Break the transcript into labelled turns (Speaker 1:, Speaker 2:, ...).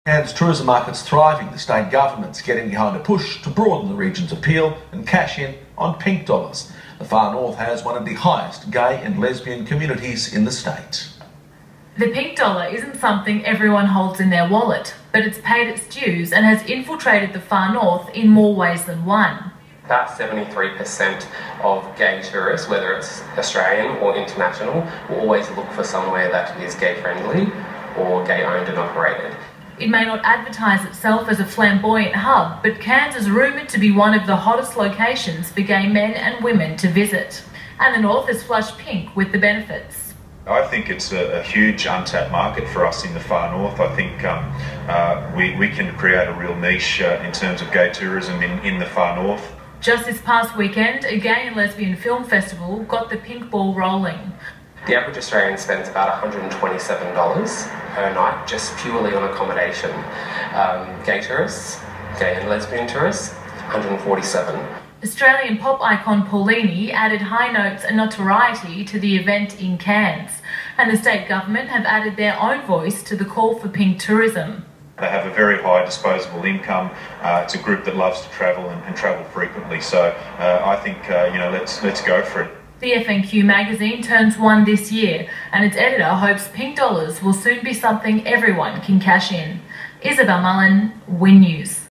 Speaker 1: Cairns tourism market's thriving. The state government's getting behind a push to broaden the region's appeal and cash in on pink dollars. The Far North has one of the highest gay and lesbian communities in the state.
Speaker 2: The pink dollar isn't something everyone holds in their wallet, but it's paid its dues and has infiltrated the Far North in more ways than one.
Speaker 3: About 73% of gay tourists, whether it's Australian or international, will always look for somewhere that is gay friendly or gay owned and operated.
Speaker 2: It may not advertise itself as a flamboyant hub, but Cairns is rumoured to be one of the hottest locations for gay men and women to visit. And the North is flushed pink with the benefits.
Speaker 4: I think it's a huge untapped market for us in the Far North. I think we can create a real niche in terms of gay tourism in the Far North.
Speaker 2: Just this past weekend, a gay and lesbian film festival got the pink ball rolling.
Speaker 3: The average Australian spends about $127 per night just purely on accommodation. Gay tourists, gay and lesbian tourists, $147.
Speaker 2: Australian pop icon Paulini added high notes and notoriety to the event in Cairns, and the state government have added their own voice to the call for pink tourism.
Speaker 4: They have a very high disposable income. It's a group that loves to travel and travel frequently. So I think let's go for it.
Speaker 2: The FNQ magazine turns 1 this year, and its editor hopes pink dollars will soon be something everyone can cash in. Isabel Mullen, WIN News.